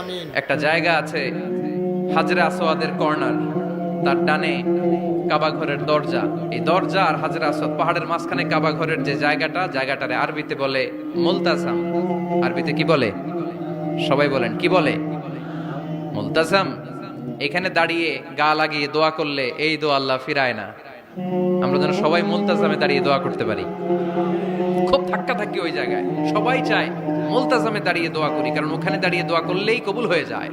আমিন। একটা জায়গা আছে হাজরে আসওয়াদের কর্নার, তার ডানে কাবা ঘরের দরজা। এই দরজা আর হাজরে আসওয়াদ পাহাড়ের মাঝখানে কাবা ঘরের যে জায়গাটারে আরবিতে বলে মুলতাজাম। আরবিতে কি বলে? সবাই বলেন, কি বলে? মুলতাজাম। এখানে দাঁড়িয়ে গা লাগিয়ে দোয়া করলে এই দোয়া আল্লাহ ফিরায় না। আমরা যেন সবাই মুলতাজামে দাঁড়িয়ে দোয়া করতে পারি। খুব ধাক্কা ধাক্কি ওই জায়গায়, সবাই চায় মুলতাজামে দাঁড়িয়ে দোয়া করি, কারণ ওখানে দাঁড়িয়ে দোয়া করলেই কবুল হয়ে যায়।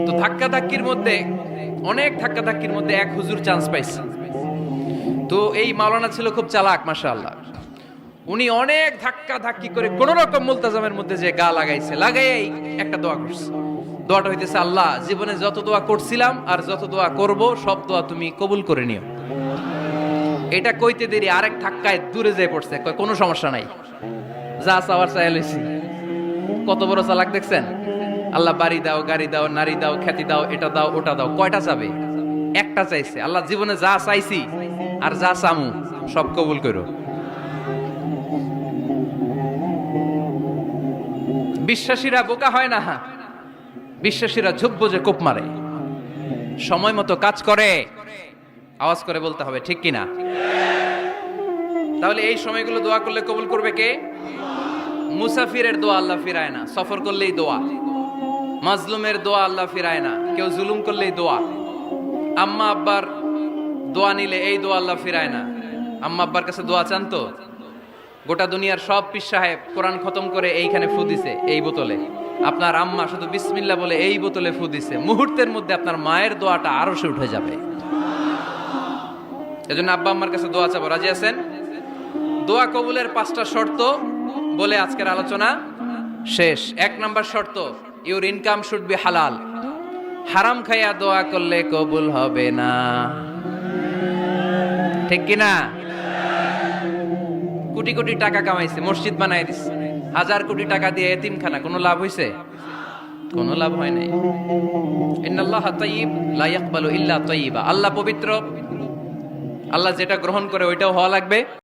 তো ধাক্কা ধাক্কির মধ্যে, অনেক ধাক্কা ধাক্কির মধ্যে এক হুজুর চান্স পাইছে। তো এই মাওলানা ছিল খুব চালাক, মাশাআল্লাহ। উনি অনেক ধাক্কা ধাক্কি করে কোন রকম মুলতাজামের মধ্যে যে গা লাগাইছে, লাগাই একটা দোয়া করছে। দোয়াটা হইতেছে, আল্লাহ জীবনে যত দোয়া করছিলাম আর যত দোয়া করব সব দোয়া তুমি কবুল করে নিও। এটা কইতে দেরি আরেক ধাক্কায় দূরে যেয়ে পড়ছে, কয় কোনো সমস্যা নাই, যা চাওয়ার চাই লইছি। কত বড় চালাক দেখছেন? আল্লাহ বাড়ি দাও, গাড়ি দাও, নারী দাও, খ্যাতি দাও, এটা দাও, ওটা দাও। কয়টা চাবে? একটা চাইছে। আল্লাহ জীবনে যা চাইছি আর যা চামু সব কবুল করো। বিশ্বাসীরা বোকা হয় না, বিশ্বাসীরা ঝুব্ব যে কোপ মারে, সময় মতো কাজ করে। আওয়াজ করে বলতে হবে, ঠিক কিনা? তাহলে এই সময়গুলো দোয়া করলে কবুল করবে কে? মুসাফিরের দোয়া আল্লাহ ফিরায় না, সফর করলেই দোয়া। মাজলুমের দোয়া আল্লাহ ফিরায় না, কেউ জুলুম করলেই দোয়া। আম্মা আব্বার দোয়া নিলে এই দোয়া আল্লাহ ফিরায় না। আম্মা আব্বার কাছে দোয়া চান তো? গোটা দুনিয়ার সব পীর সাহেব কোরআন খতম করে এইখানে ফু দিছে এই বোতলে, আপনার আম্মা শুধু বিসমিল্লাহ বলে এই বোতলে ফু দিছে, মুহূর্তের মধ্যে আপনার মায়ের দোয়াটা আরশে উঠে যাবে। এজন্য আব্বা আম্মার কাছে দোয়া চাবো, রাজি আছেন? দোয়া কবুলের 5টা শর্ত বলে আজকের আলোচনা শেষ। 1 নাম্বার শর্ত, ইউর ইনকাম শুড বি হালাল। হারাম খাইয়া দোয়া করলে কবুল হবে না, ঠিক কিনা? কোটি কোটি টাকা কামাইছে, মসজিদ বানাই দিছে, 1000 কোটি টাকা দিয়ে এতিমখানা, কোনো লাভ হইছে? কোনো লাভ হয় নাই। ইন্নাল্লাহা তাইয়্যিব লা ইয়াকবালু ইল্লা তাইয়্যিবা। আল্লাহ পবিত্র, আল্লাহ যেটা গ্রহণ করে ওইটাও হওয়া লাগবে।